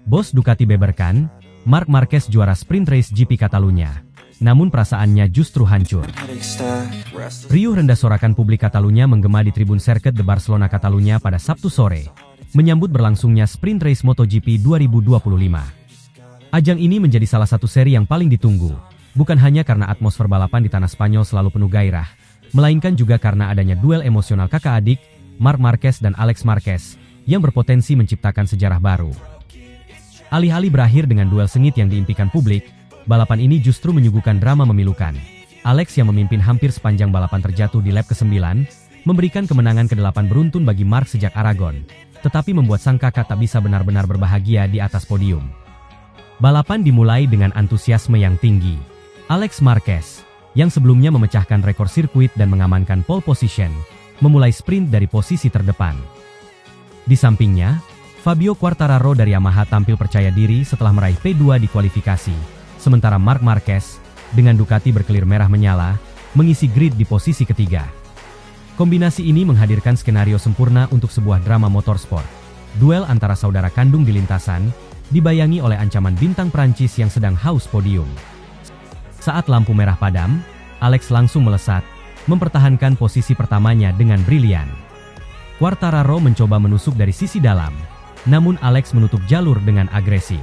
Bos Ducati beberkan, Marc Marquez juara sprint race GP Catalunya. Namun perasaannya justru hancur. Riuh rendah sorakan publik Catalunya menggema di tribun Circuit de Barcelona Catalunya pada Sabtu sore, menyambut berlangsungnya sprint race MotoGP 2025. Ajang ini menjadi salah satu seri yang paling ditunggu, bukan hanya karena atmosfer balapan di tanah Spanyol selalu penuh gairah, melainkan juga karena adanya duel emosional kakak adik, Marc Marquez dan Alex Marquez, yang berpotensi menciptakan sejarah baru. Alih-alih berakhir dengan duel sengit yang diimpikan publik, balapan ini justru menyuguhkan drama memilukan. Alex yang memimpin hampir sepanjang balapan terjatuh di lap ke-9, memberikan kemenangan ke-8 beruntun bagi Marc sejak Aragon, tetapi membuat sang kakak tak bisa benar-benar berbahagia di atas podium. Balapan dimulai dengan antusiasme yang tinggi. Alex Marquez, yang sebelumnya memecahkan rekor sirkuit dan mengamankan pole position, memulai sprint dari posisi terdepan. Di sampingnya, Fabio Quartararo dari Yamaha tampil percaya diri setelah meraih P2 di kualifikasi, sementara Marc Marquez, dengan Ducati berkelir merah menyala, mengisi grid di posisi ketiga. Kombinasi ini menghadirkan skenario sempurna untuk sebuah drama motorsport. Duel antara saudara kandung di lintasan, dibayangi oleh ancaman bintang Prancis yang sedang haus podium. Saat lampu merah padam, Alex langsung melesat, mempertahankan posisi pertamanya dengan brilian. Quartararo mencoba menusuk dari sisi dalam, namun Alex menutup jalur dengan agresif.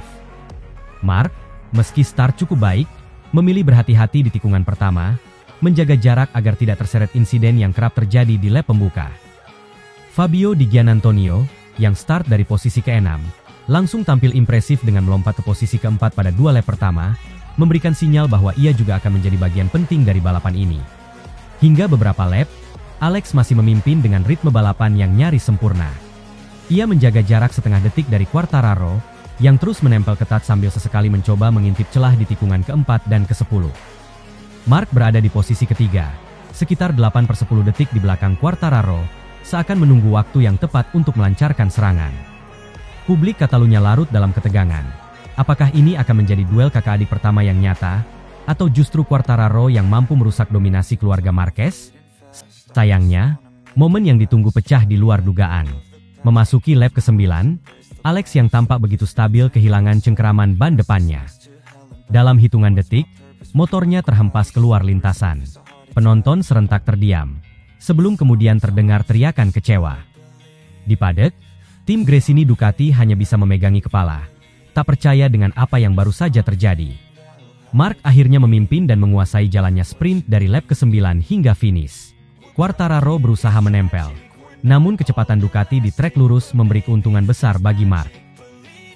Marc, meski start cukup baik, memilih berhati-hati di tikungan pertama, menjaga jarak agar tidak terseret insiden yang kerap terjadi di lap pembuka. Fabio Di Giannantonio, yang start dari posisi ke-6, langsung tampil impresif dengan melompat ke posisi ke-4 pada 2 lap pertama, memberikan sinyal bahwa ia juga akan menjadi bagian penting dari balapan ini. Hingga beberapa lap, Alex masih memimpin dengan ritme balapan yang nyaris sempurna. Ia menjaga jarak setengah detik dari Quartararo, yang terus menempel ketat sambil sesekali mencoba mengintip celah di tikungan ke-4 dan ke-10. Marc berada di posisi ketiga, sekitar 8/10 detik di belakang Quartararo, seakan menunggu waktu yang tepat untuk melancarkan serangan. Publik Catalunya larut dalam ketegangan. Apakah ini akan menjadi duel kakak adik pertama yang nyata, atau justru Quartararo yang mampu merusak dominasi keluarga Marquez? Sayangnya, momen yang ditunggu pecah di luar dugaan. Memasuki lap ke-9, Alex yang tampak begitu stabil kehilangan cengkeraman ban depannya. Dalam hitungan detik, motornya terhempas keluar lintasan. Penonton serentak terdiam, sebelum kemudian terdengar teriakan kecewa. Di paddock, tim Gresini Ducati hanya bisa memegangi kepala, tak percaya dengan apa yang baru saja terjadi. Marc akhirnya memimpin dan menguasai jalannya sprint dari lap ke-9 hingga finish. Quartararo berusaha menempel, namun kecepatan Ducati di trek lurus memberi keuntungan besar bagi Marc.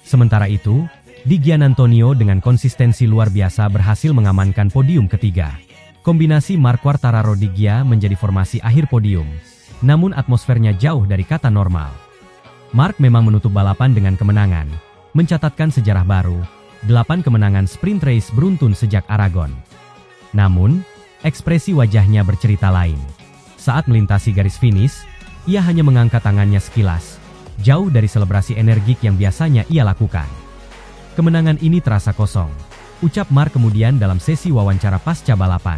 Sementara itu, Di Giannantonio dengan konsistensi luar biasa berhasil mengamankan podium ketiga. Kombinasi Marc Quartararo Di Gia menjadi formasi akhir podium, namun atmosfernya jauh dari kata normal. Marc memang menutup balapan dengan kemenangan, mencatatkan sejarah baru, 8 kemenangan sprint race beruntun sejak Aragon. Namun, ekspresi wajahnya bercerita lain. Saat melintasi garis finish, ia hanya mengangkat tangannya sekilas, jauh dari selebrasi energik yang biasanya ia lakukan. Kemenangan ini terasa kosong, ucap Marc kemudian dalam sesi wawancara pasca balapan.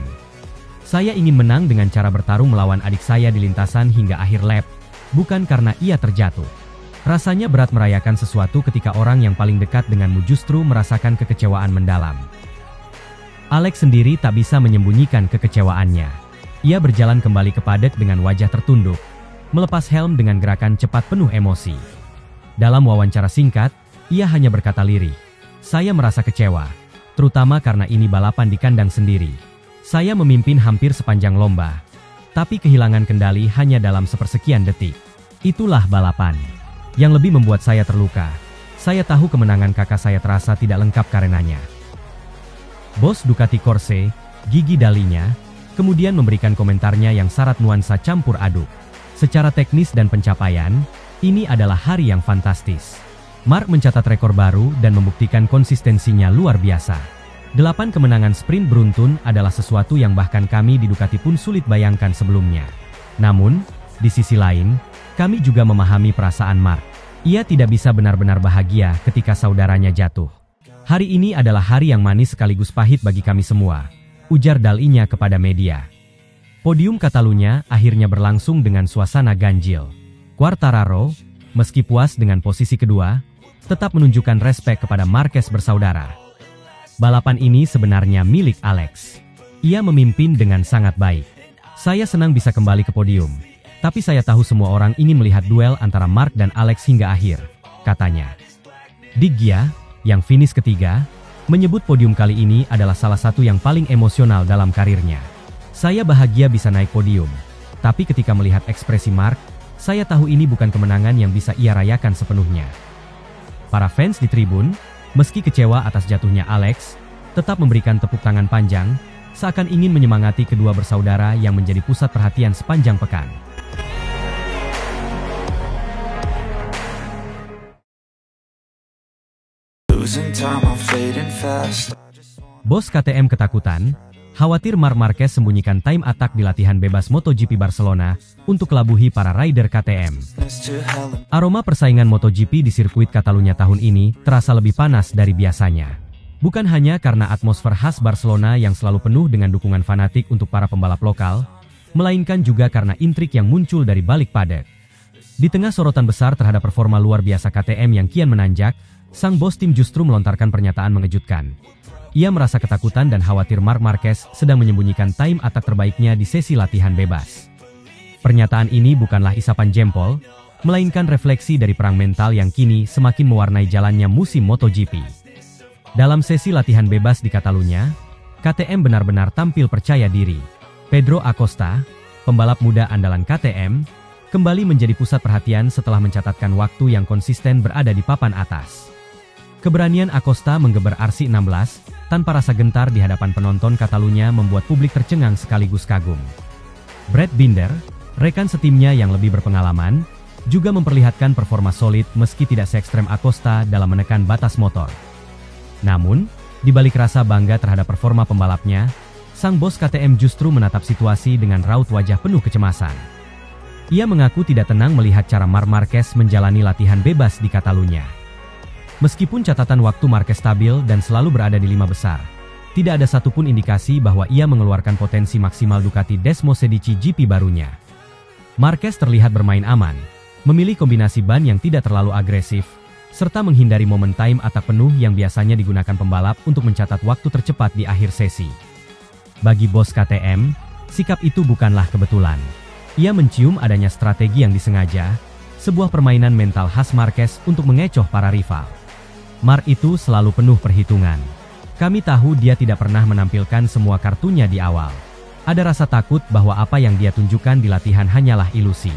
Saya ingin menang dengan cara bertarung melawan adik saya di lintasan hingga akhir lap, bukan karena ia terjatuh. Rasanya berat merayakan sesuatu ketika orang yang paling dekat denganmu justru merasakan kekecewaan mendalam. Alex sendiri tak bisa menyembunyikan kekecewaannya. Ia berjalan kembali ke paddock dengan wajah tertunduk, melepas helm dengan gerakan cepat penuh emosi. Dalam wawancara singkat, ia hanya berkata lirih, "Saya merasa kecewa, terutama karena ini balapan di kandang sendiri. Saya memimpin hampir sepanjang lomba, tapi kehilangan kendali hanya dalam sepersekian detik. Itulah balapan. Yang lebih membuat saya terluka, saya tahu kemenangan kakak saya terasa tidak lengkap karenanya." Bos Ducati Corse, Gigi Dalinya, kemudian memberikan komentarnya yang syarat nuansa campur aduk. Secara teknis dan pencapaian, ini adalah hari yang fantastis. Marc mencatat rekor baru dan membuktikan konsistensinya luar biasa. 8 kemenangan sprint beruntun adalah sesuatu yang bahkan kami di Ducati pun sulit bayangkan sebelumnya. Namun, di sisi lain, kami juga memahami perasaan Marc. Ia tidak bisa benar-benar bahagia ketika saudaranya jatuh. Hari ini adalah hari yang manis sekaligus pahit bagi kami semua, ujar Dalinya kepada media. Podium Catalunya akhirnya berlangsung dengan suasana ganjil. Quartararo, meski puas dengan posisi kedua, tetap menunjukkan respek kepada Marquez bersaudara. Balapan ini sebenarnya milik Alex. Ia memimpin dengan sangat baik. Saya senang bisa kembali ke podium, tapi saya tahu semua orang ingin melihat duel antara Mark dan Alex hingga akhir, katanya. Di Gia, yang finish ketiga, menyebut podium kali ini adalah salah satu yang paling emosional dalam karirnya. Saya bahagia bisa naik podium, tapi ketika melihat ekspresi Mark, saya tahu ini bukan kemenangan yang bisa ia rayakan sepenuhnya. Para fans di tribun, meski kecewa atas jatuhnya Alex, tetap memberikan tepuk tangan panjang, seakan ingin menyemangati kedua bersaudara yang menjadi pusat perhatian sepanjang pekan. Bos KTM ketakutan, khawatir Marc Marquez sembunyikan time attack di latihan bebas MotoGP Barcelona untuk kelabuhi para rider KTM. Aroma persaingan MotoGP di sirkuit Catalunya tahun ini terasa lebih panas dari biasanya. Bukan hanya karena atmosfer khas Barcelona yang selalu penuh dengan dukungan fanatik untuk para pembalap lokal, melainkan juga karena intrik yang muncul dari balik paddock. Di tengah sorotan besar terhadap performa luar biasa KTM yang kian menanjak, sang bos tim justru melontarkan pernyataan mengejutkan. Ia merasa ketakutan dan khawatir Marc Marquez sedang menyembunyikan time attack terbaiknya di sesi latihan bebas. Pernyataan ini bukanlah isapan jempol, melainkan refleksi dari perang mental yang kini semakin mewarnai jalannya musim MotoGP. Dalam sesi latihan bebas di Catalunya, KTM benar-benar tampil percaya diri. Pedro Acosta, pembalap muda andalan KTM, kembali menjadi pusat perhatian setelah mencatatkan waktu yang konsisten berada di papan atas. Keberanian Acosta menggeber RC16 tanpa rasa gentar di hadapan penonton Catalunya membuat publik tercengang sekaligus kagum. Brad Binder, rekan setimnya yang lebih berpengalaman, juga memperlihatkan performa solid meski tidak se-ekstrem Acosta dalam menekan batas motor. Namun, di balik rasa bangga terhadap performa pembalapnya, sang bos KTM justru menatap situasi dengan raut wajah penuh kecemasan. Ia mengaku tidak tenang melihat cara Marc Marquez menjalani latihan bebas di Catalunya. Meskipun catatan waktu Marquez stabil dan selalu berada di 5 besar, tidak ada satupun indikasi bahwa ia mengeluarkan potensi maksimal Ducati Desmosedici GP barunya. Marquez terlihat bermain aman, memilih kombinasi ban yang tidak terlalu agresif, serta menghindari momen time attack penuh yang biasanya digunakan pembalap untuk mencatat waktu tercepat di akhir sesi. Bagi bos KTM, sikap itu bukanlah kebetulan. Ia mencium adanya strategi yang disengaja, sebuah permainan mental khas Marquez untuk mengecoh para rival. Marc itu selalu penuh perhitungan. Kami tahu dia tidak pernah menampilkan semua kartunya di awal. Ada rasa takut bahwa apa yang dia tunjukkan di latihan hanyalah ilusi.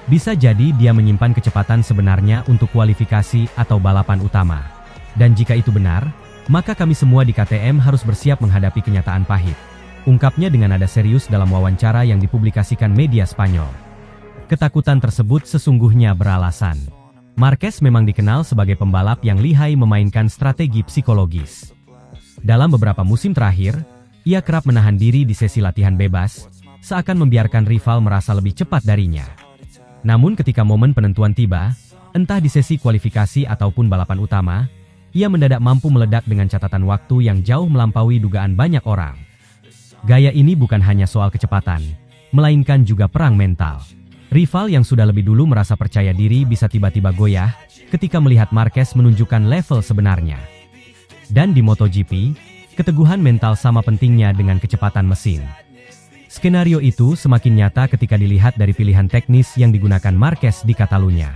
Bisa jadi dia menyimpan kecepatan sebenarnya untuk kualifikasi atau balapan utama. Dan jika itu benar, maka kami semua di KTM harus bersiap menghadapi kenyataan pahit. Ungkapnya dengan nada serius dalam wawancara yang dipublikasikan media Spanyol. Ketakutan tersebut sesungguhnya beralasan. Marquez memang dikenal sebagai pembalap yang lihai memainkan strategi psikologis. Dalam beberapa musim terakhir, ia kerap menahan diri di sesi latihan bebas, seakan membiarkan rival merasa lebih cepat darinya. Namun ketika momen penentuan tiba, entah di sesi kualifikasi ataupun balapan utama, ia mendadak mampu meledak dengan catatan waktu yang jauh melampaui dugaan banyak orang. Gaya ini bukan hanya soal kecepatan, melainkan juga perang mental. Rival yang sudah lebih dulu merasa percaya diri bisa tiba-tiba goyah ketika melihat Marquez menunjukkan level sebenarnya. Dan di MotoGP, keteguhan mental sama pentingnya dengan kecepatan mesin. Skenario itu semakin nyata ketika dilihat dari pilihan teknis yang digunakan Marquez di Catalunya.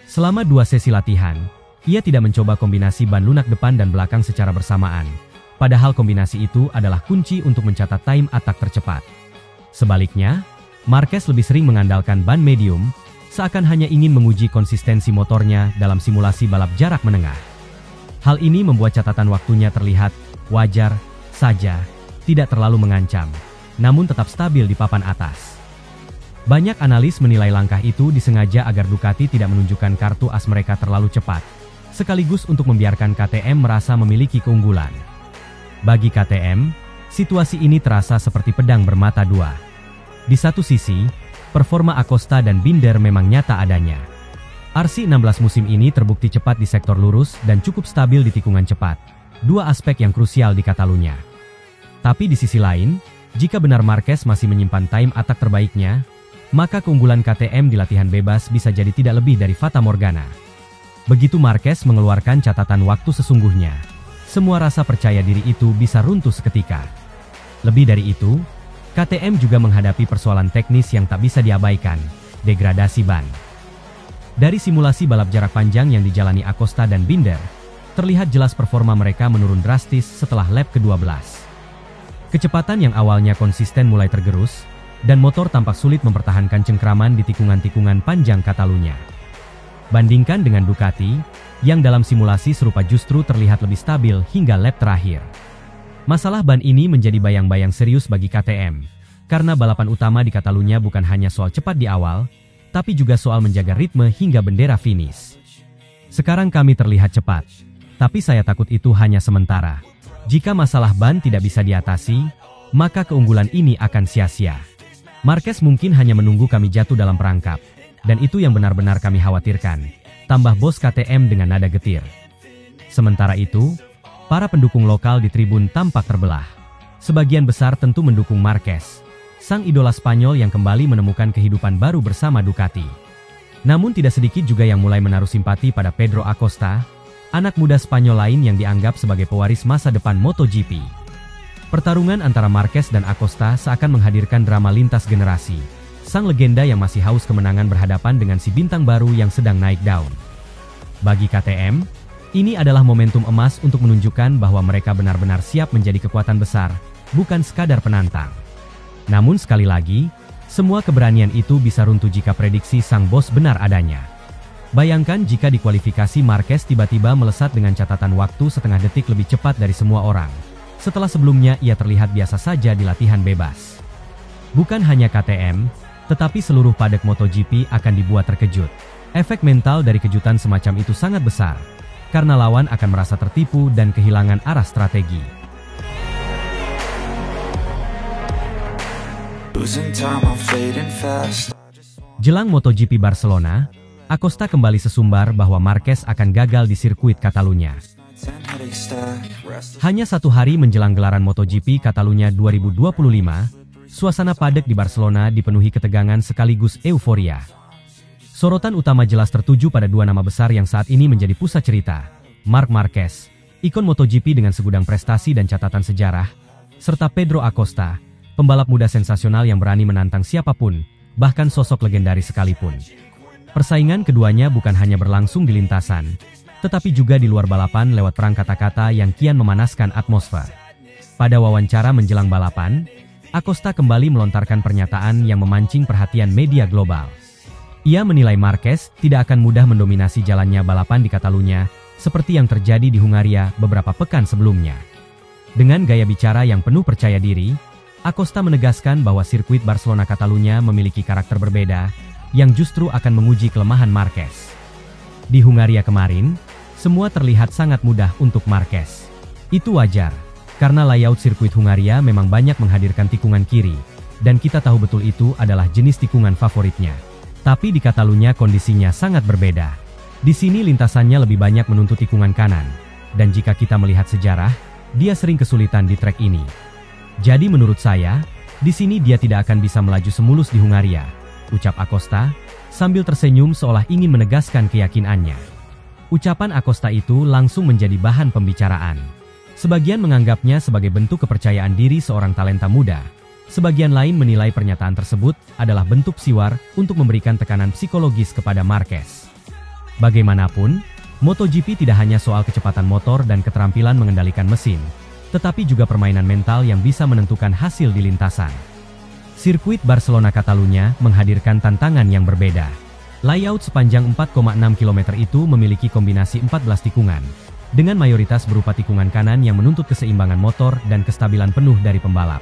Selama 2 sesi latihan, ia tidak mencoba kombinasi ban lunak depan dan belakang secara bersamaan. Padahal kombinasi itu adalah kunci untuk mencatat time attack tercepat. Sebaliknya, Marquez lebih sering mengandalkan ban medium, seakan hanya ingin menguji konsistensi motornya dalam simulasi balap jarak menengah. Hal ini membuat catatan waktunya terlihat wajar saja, tidak terlalu mengancam, namun tetap stabil di papan atas. Banyak analis menilai langkah itu disengaja agar Ducati tidak menunjukkan kartu as mereka terlalu cepat, sekaligus untuk membiarkan KTM merasa memiliki keunggulan. Bagi KTM, situasi ini terasa seperti pedang bermata dua. Di satu sisi, performa Acosta dan Binder memang nyata adanya. RC16 musim ini terbukti cepat di sektor lurus dan cukup stabil di tikungan cepat, 2 aspek yang krusial di Catalunya. Tapi di sisi lain, jika benar Marquez masih menyimpan time attack terbaiknya, maka keunggulan KTM di latihan bebas bisa jadi tidak lebih dari fata morgana. Begitu Marquez mengeluarkan catatan waktu sesungguhnya, semua rasa percaya diri itu bisa runtuh seketika. Lebih dari itu, KTM juga menghadapi persoalan teknis yang tak bisa diabaikan, degradasi ban. Dari simulasi balap jarak panjang yang dijalani Acosta dan Binder, terlihat jelas performa mereka menurun drastis setelah lap ke-12. Kecepatan yang awalnya konsisten mulai tergerus, dan motor tampak sulit mempertahankan cengkraman di tikungan-tikungan panjang Catalunya. Bandingkan dengan Ducati, yang dalam simulasi serupa justru terlihat lebih stabil hingga lap terakhir. Masalah ban ini menjadi bayang-bayang serius bagi KTM, karena balapan utama di Catalunya bukan hanya soal cepat di awal, tapi juga soal menjaga ritme hingga bendera finish. Sekarang kami terlihat cepat, tapi saya takut itu hanya sementara. Jika masalah ban tidak bisa diatasi, maka keunggulan ini akan sia-sia. Marquez mungkin hanya menunggu kami jatuh dalam perangkap, dan itu yang benar-benar kami khawatirkan, tambah bos KTM dengan nada getir. Sementara itu, para pendukung lokal di tribun tampak terbelah. Sebagian besar tentu mendukung Marquez, sang idola Spanyol yang kembali menemukan kehidupan baru bersama Ducati. Namun tidak sedikit juga yang mulai menaruh simpati pada Pedro Acosta, anak muda Spanyol lain yang dianggap sebagai pewaris masa depan MotoGP. Pertarungan antara Marquez dan Acosta seakan menghadirkan drama lintas generasi. Sang legenda yang masih haus kemenangan berhadapan dengan si bintang baru yang sedang naik daun. Bagi KTM, ini adalah momentum emas untuk menunjukkan bahwa mereka benar-benar siap menjadi kekuatan besar, bukan sekadar penantang. Namun sekali lagi, semua keberanian itu bisa runtuh jika prediksi sang bos benar adanya. Bayangkan jika di kualifikasi Marquez tiba-tiba melesat dengan catatan waktu setengah detik lebih cepat dari semua orang. Setelah sebelumnya ia terlihat biasa saja di latihan bebas. Bukan hanya KTM, tetapi seluruh padek MotoGP akan dibuat terkejut. Efek mental dari kejutan semacam itu sangat besar, karena lawan akan merasa tertipu dan kehilangan arah strategi. Jelang MotoGP Barcelona, Acosta kembali sesumbar bahwa Marquez akan gagal di sirkuit Catalunya. Hanya satu hari menjelang gelaran MotoGP Catalunya 2025, suasana padek di Barcelona dipenuhi ketegangan sekaligus euforia. Sorotan utama jelas tertuju pada dua nama besar yang saat ini menjadi pusat cerita. Marc Marquez, ikon MotoGP dengan segudang prestasi dan catatan sejarah, serta Pedro Acosta, pembalap muda sensasional yang berani menantang siapapun, bahkan sosok legendaris sekalipun. Persaingan keduanya bukan hanya berlangsung di lintasan, tetapi juga di luar balapan lewat perang kata-kata yang kian memanaskan atmosfer. Pada wawancara menjelang balapan, Acosta kembali melontarkan pernyataan yang memancing perhatian media global. Ia menilai Marquez tidak akan mudah mendominasi jalannya balapan di Catalunya, seperti yang terjadi di Hungaria beberapa pekan sebelumnya. Dengan gaya bicara yang penuh percaya diri, Acosta menegaskan bahwa sirkuit Barcelona Catalunya memiliki karakter berbeda, yang justru akan menguji kelemahan Marquez. Di Hungaria kemarin, semua terlihat sangat mudah untuk Marquez. Itu wajar, karena layout sirkuit Hungaria memang banyak menghadirkan tikungan kiri, dan kita tahu betul itu adalah jenis tikungan favoritnya. Tapi di Catalunya kondisinya sangat berbeda. Di sini lintasannya lebih banyak menuntut tikungan kanan, dan jika kita melihat sejarah, dia sering kesulitan di trek ini. Jadi menurut saya, di sini dia tidak akan bisa melaju semulus di Hungaria, ucap Acosta, sambil tersenyum seolah ingin menegaskan keyakinannya. Ucapan Acosta itu langsung menjadi bahan pembicaraan. Sebagian menganggapnya sebagai bentuk kepercayaan diri seorang talenta muda. Sebagian lain menilai pernyataan tersebut adalah bentuk siwar untuk memberikan tekanan psikologis kepada Marquez. Bagaimanapun, MotoGP tidak hanya soal kecepatan motor dan keterampilan mengendalikan mesin, tetapi juga permainan mental yang bisa menentukan hasil di lintasan. Sirkuit Barcelona Catalunya menghadirkan tantangan yang berbeda. Layout sepanjang 4,6 km itu memiliki kombinasi 14 tikungan, dengan mayoritas berupa tikungan kanan yang menuntut keseimbangan motor dan kestabilan penuh dari pembalap.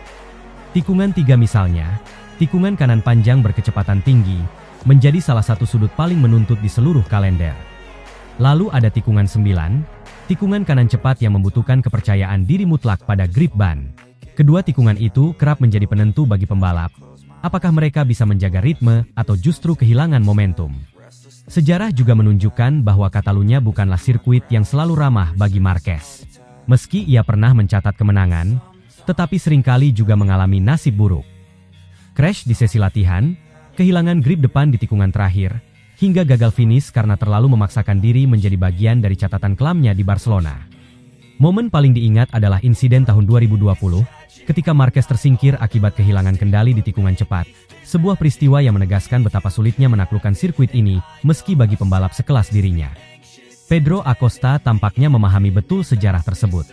Tikungan 3 misalnya, tikungan kanan panjang berkecepatan tinggi, menjadi salah satu sudut paling menuntut di seluruh kalender. Lalu ada tikungan 9, tikungan kanan cepat yang membutuhkan kepercayaan diri mutlak pada grip ban. Kedua tikungan itu kerap menjadi penentu bagi pembalap, apakah mereka bisa menjaga ritme atau justru kehilangan momentum. Sejarah juga menunjukkan bahwa Catalunya bukanlah sirkuit yang selalu ramah bagi Marquez. Meski ia pernah mencatat kemenangan, tetapi seringkali juga mengalami nasib buruk. Crash di sesi latihan, kehilangan grip depan di tikungan terakhir, hingga gagal finish karena terlalu memaksakan diri menjadi bagian dari catatan kelamnya di Barcelona. Momen paling diingat adalah insiden tahun 2020, ketika Marquez tersingkir akibat kehilangan kendali di tikungan cepat. Sebuah peristiwa yang menegaskan betapa sulitnya menaklukkan sirkuit ini, meski bagi pembalap sekelas dirinya. Pedro Acosta tampaknya memahami betul sejarah tersebut.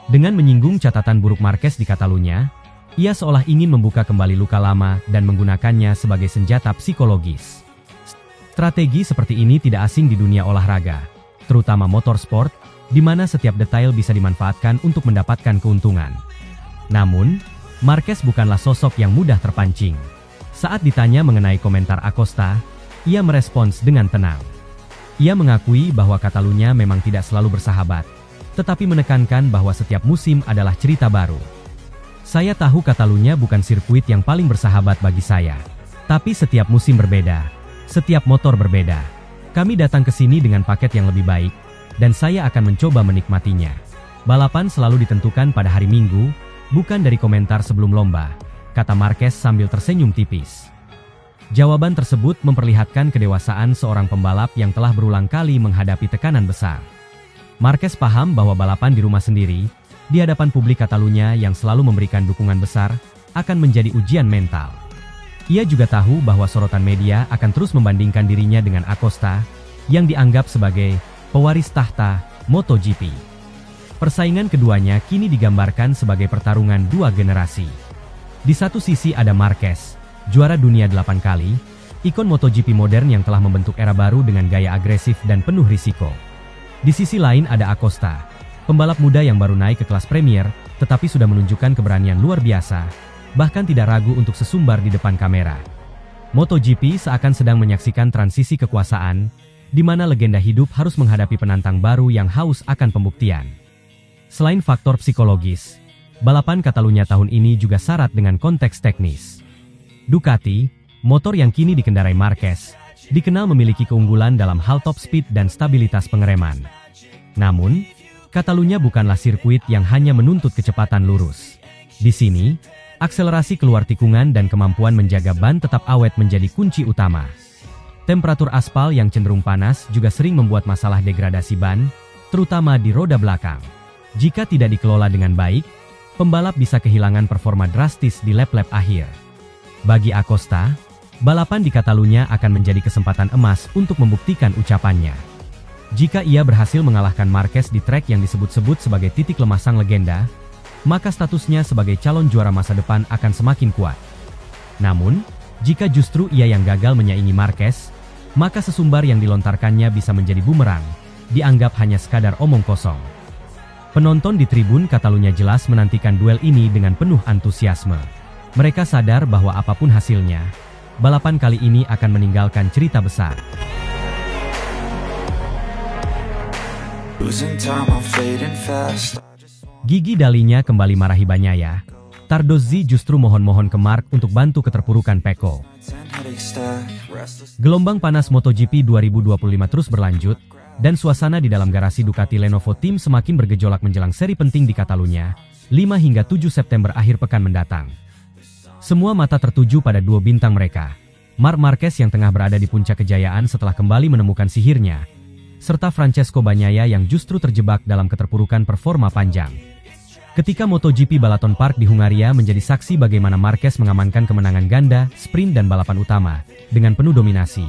Dengan menyinggung catatan buruk Marquez di Catalunya, ia seolah ingin membuka kembali luka lama dan menggunakannya sebagai senjata psikologis. Strategi seperti ini tidak asing di dunia olahraga, terutama motorsport, di mana setiap detail bisa dimanfaatkan untuk mendapatkan keuntungan. Namun, Marquez bukanlah sosok yang mudah terpancing. Saat ditanya mengenai komentar Acosta, ia merespons dengan tenang. Ia mengakui bahwa Catalunya memang tidak selalu bersahabat, tetapi menekankan bahwa setiap musim adalah cerita baru. Saya tahu Catalunya bukan sirkuit yang paling bersahabat bagi saya. Tapi setiap musim berbeda, setiap motor berbeda. Kami datang ke sini dengan paket yang lebih baik, dan saya akan mencoba menikmatinya. Balapan selalu ditentukan pada hari Minggu, bukan dari komentar sebelum lomba, kata Marquez sambil tersenyum tipis. Jawaban tersebut memperlihatkan kedewasaan seorang pembalap yang telah berulang kali menghadapi tekanan besar. Marquez paham bahwa balapan di rumah sendiri, di hadapan publik Catalunya yang selalu memberikan dukungan besar, akan menjadi ujian mental. Ia juga tahu bahwa sorotan media akan terus membandingkan dirinya dengan Acosta, yang dianggap sebagai pewaris tahta MotoGP. Persaingan keduanya kini digambarkan sebagai pertarungan dua generasi. Di satu sisi ada Marquez, juara dunia 8 kali, ikon MotoGP modern yang telah membentuk era baru dengan gaya agresif dan penuh risiko. Di sisi lain ada Acosta, pembalap muda yang baru naik ke kelas Premier, tetapi sudah menunjukkan keberanian luar biasa, bahkan tidak ragu untuk sesumbar di depan kamera. MotoGP seakan sedang menyaksikan transisi kekuasaan, di mana legenda hidup harus menghadapi penantang baru yang haus akan pembuktian. Selain faktor psikologis, balapan Catalunya tahun ini juga syarat dengan konteks teknis. Ducati, motor yang kini dikendarai Marquez, dikenal memiliki keunggulan dalam hal top speed dan stabilitas pengereman. Namun, Catalunya bukanlah sirkuit yang hanya menuntut kecepatan lurus. Di sini, akselerasi keluar tikungan dan kemampuan menjaga ban tetap awet menjadi kunci utama. Temperatur aspal yang cenderung panas juga sering membuat masalah degradasi ban, terutama di roda belakang. Jika tidak dikelola dengan baik, pembalap bisa kehilangan performa drastis di lap-lap akhir. Bagi Acosta, balapan di Catalunya akan menjadi kesempatan emas untuk membuktikan ucapannya. Jika ia berhasil mengalahkan Marquez di trek yang disebut-sebut sebagai titik lemah sang legenda, maka statusnya sebagai calon juara masa depan akan semakin kuat. Namun, jika justru ia yang gagal menyaingi Marquez, maka sesumbar yang dilontarkannya bisa menjadi bumerang, dianggap hanya sekadar omong kosong. Penonton di tribun Catalunya jelas menantikan duel ini dengan penuh antusiasme. Mereka sadar bahwa apapun hasilnya, balapan kali ini akan meninggalkan cerita besar. Gigi Dalinya kembali marahi Bagnaia. Tardozzi justru mohon-mohon ke Marc untuk bantu keterpurukan Pecco. Gelombang panas MotoGP 2025 terus berlanjut, dan suasana di dalam garasi Ducati Lenovo Team semakin bergejolak menjelang seri penting di Catalunya, 5 hingga 7 September akhir pekan mendatang. Semua mata tertuju pada duo bintang mereka, Marc Marquez yang tengah berada di puncak kejayaan setelah kembali menemukan sihirnya, serta Francesco Bagnaia yang justru terjebak dalam keterpurukan performa panjang. Ketika MotoGP Balaton Park di Hungaria menjadi saksi bagaimana Marquez mengamankan kemenangan ganda, sprint dan balapan utama, dengan penuh dominasi,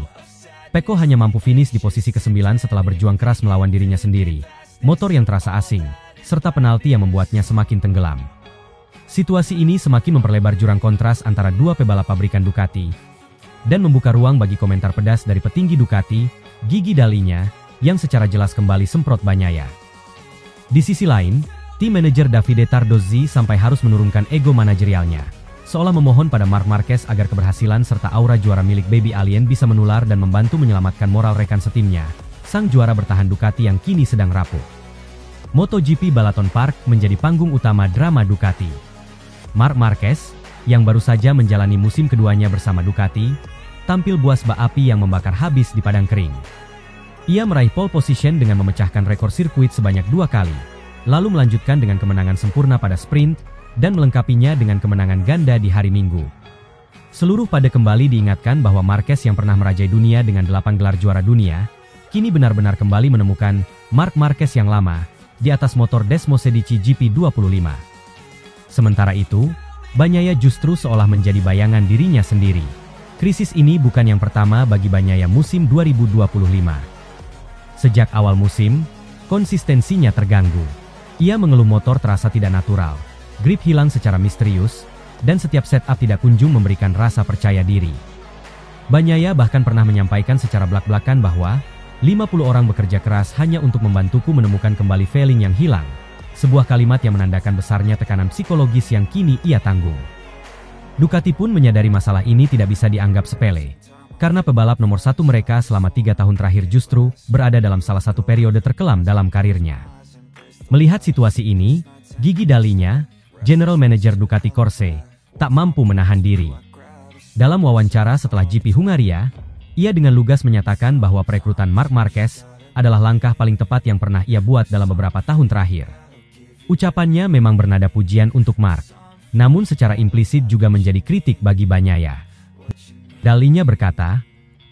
Pecco hanya mampu finish di posisi ke-9 setelah berjuang keras melawan dirinya sendiri, motor yang terasa asing, serta penalti yang membuatnya semakin tenggelam. Situasi ini semakin memperlebar jurang kontras antara dua pebalap pabrikan Ducati, dan membuka ruang bagi komentar pedas dari petinggi Ducati, Gigi Dalinya, yang secara jelas kembali semprot Bagnaia. Di sisi lain, tim manajer Davide Tardozzi sampai harus menurunkan ego manajerialnya, seolah memohon pada Marc Marquez agar keberhasilan serta aura juara milik Baby Alien bisa menular dan membantu menyelamatkan moral rekan setimnya, sang juara bertahan Ducati yang kini sedang rapuh. MotoGP Balaton Park menjadi panggung utama drama Ducati. Marc Marquez, yang baru saja menjalani musim keduanya bersama Ducati, tampil buas bak api yang membakar habis di padang kering. Ia meraih pole position dengan memecahkan rekor sirkuit sebanyak 2 kali, lalu melanjutkan dengan kemenangan sempurna pada sprint, dan melengkapinya dengan kemenangan ganda di hari Minggu. Seluruh pada kembali diingatkan bahwa Marquez yang pernah merajai dunia dengan 8 gelar juara dunia, kini benar-benar kembali menemukan Marc Marquez yang lama di atas motor Desmosedici GP25. Sementara itu, Bagnaia justru seolah menjadi bayangan dirinya sendiri. Krisis ini bukan yang pertama bagi Bagnaia musim 2025. Sejak awal musim, konsistensinya terganggu. Ia mengeluh motor terasa tidak natural, grip hilang secara misterius, dan setiap setup tidak kunjung memberikan rasa percaya diri. Bagnaia bahkan pernah menyampaikan secara belak-belakan bahwa 50 orang bekerja keras hanya untuk membantuku menemukan kembali failing yang hilang. Sebuah kalimat yang menandakan besarnya tekanan psikologis yang kini ia tanggung. Ducati pun menyadari masalah ini tidak bisa dianggap sepele. Karena pebalap nomor 1 mereka selama 3 tahun terakhir justru berada dalam salah satu periode terkelam dalam karirnya. Melihat situasi ini, Gigi Dalinya, General Manager Ducati Corse, tak mampu menahan diri. Dalam wawancara setelah GP Hungaria, ia dengan lugas menyatakan bahwa perekrutan Marc Marquez adalah langkah paling tepat yang pernah ia buat dalam beberapa tahun terakhir. Ucapannya memang bernada pujian untuk Marc, namun secara implisit juga menjadi kritik bagi Bagnaia. Dalinya berkata,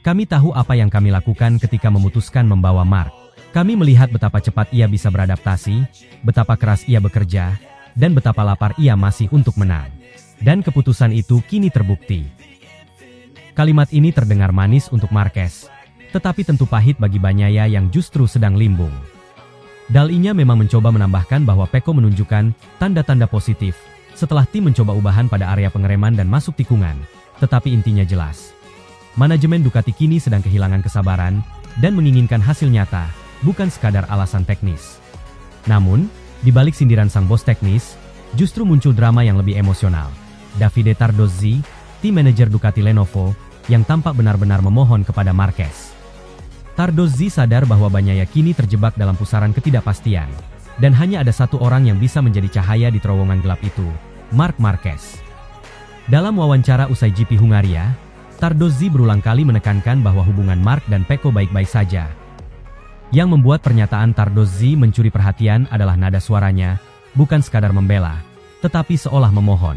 "Kami tahu apa yang kami lakukan ketika memutuskan membawa Marc. Kami melihat betapa cepat ia bisa beradaptasi, betapa keras ia bekerja, dan betapa lapar ia masih untuk menang. Dan keputusan itu kini terbukti." Kalimat ini terdengar manis untuk Marquez, tetapi tentu pahit bagi Bagnaia yang justru sedang limbung. Dalinya memang mencoba menambahkan bahwa Pecco menunjukkan tanda-tanda positif setelah tim mencoba ubahan pada area pengereman dan masuk tikungan. Tetapi intinya jelas, manajemen Ducati kini sedang kehilangan kesabaran dan menginginkan hasil nyata, bukan sekadar alasan teknis. Namun, di balik sindiran sang bos teknis, justru muncul drama yang lebih emosional. Davide Tardozzi, tim manajer Ducati Lenovo, yang tampak benar-benar memohon kepada Marquez. Tardozzi sadar bahwa Bagnaia kini terjebak dalam pusaran ketidakpastian, dan hanya ada satu orang yang bisa menjadi cahaya di terowongan gelap itu, Marc Marquez. Dalam wawancara usai GP Hungaria, Tardozzi berulang kali menekankan bahwa hubungan Marc dan Pecco baik-baik saja. Yang membuat pernyataan Tardozzi mencuri perhatian adalah nada suaranya, bukan sekadar membela, tetapi seolah memohon.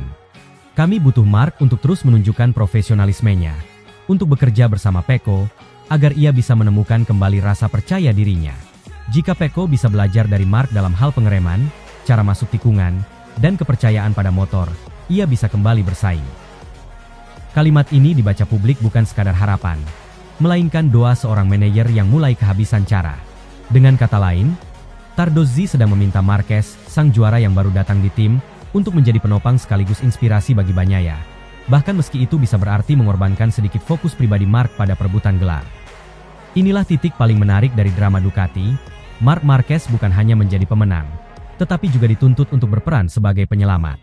"Kami butuh Marc untuk terus menunjukkan profesionalismenya, untuk bekerja bersama Pecco, agar ia bisa menemukan kembali rasa percaya dirinya. Jika Pecco bisa belajar dari Marc dalam hal pengereman, cara masuk tikungan, dan kepercayaan pada motor, ia bisa kembali bersaing." Kalimat ini dibaca publik bukan sekadar harapan, melainkan doa seorang manajer yang mulai kehabisan cara. Dengan kata lain, Tardozzi sedang meminta Marquez, sang juara yang baru datang di tim, untuk menjadi penopang sekaligus inspirasi bagi Bagnaia. Bahkan meski itu bisa berarti mengorbankan sedikit fokus pribadi Marc pada perebutan gelar. Inilah titik paling menarik dari drama Ducati. Marc Marquez bukan hanya menjadi pemenang, tetapi juga dituntut untuk berperan sebagai penyelamat.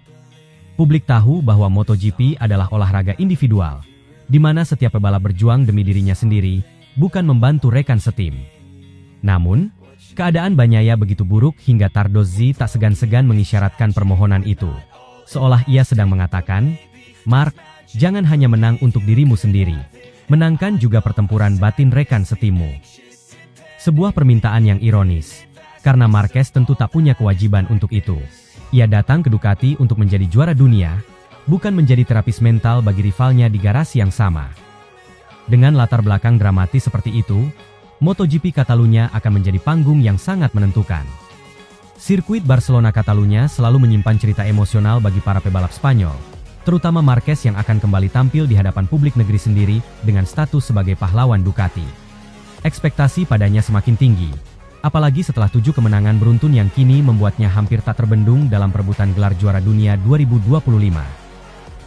Publik tahu bahwa MotoGP adalah olahraga individual, di mana setiap pebalap berjuang demi dirinya sendiri, bukan membantu rekan setim. Namun, keadaan Bagnaia begitu buruk hingga Tardozzi tak segan-segan mengisyaratkan permohonan itu. Seolah ia sedang mengatakan, "Marc, jangan hanya menang untuk dirimu sendiri, menangkan juga pertempuran batin rekan setimmu." Sebuah permintaan yang ironis, karena Marquez tentu tak punya kewajiban untuk itu. Ia datang ke Ducati untuk menjadi juara dunia, bukan menjadi terapis mental bagi rivalnya di garasi yang sama. Dengan latar belakang dramatis seperti itu, MotoGP Catalunya akan menjadi panggung yang sangat menentukan. Sirkuit Barcelona Catalunya selalu menyimpan cerita emosional bagi para pebalap Spanyol, terutama Marquez yang akan kembali tampil di hadapan publik negeri sendiri dengan status sebagai pahlawan Ducati. Ekspektasi padanya semakin tinggi, apalagi setelah 7 kemenangan beruntun yang kini membuatnya hampir tak terbendung dalam perebutan gelar juara dunia 2025.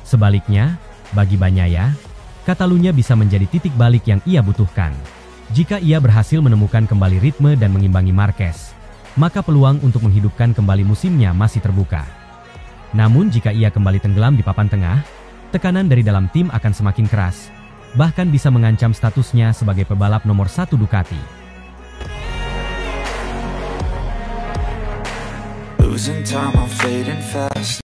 Sebaliknya, bagi Bagnaia, Catalunya bisa menjadi titik balik yang ia butuhkan. Jika ia berhasil menemukan kembali ritme dan mengimbangi Marquez, maka peluang untuk menghidupkan kembali musimnya masih terbuka. Namun jika ia kembali tenggelam di papan tengah, tekanan dari dalam tim akan semakin keras, bahkan bisa mengancam statusnya sebagai pebalap nomor 1 Ducati. Losing time, I'm fading fast.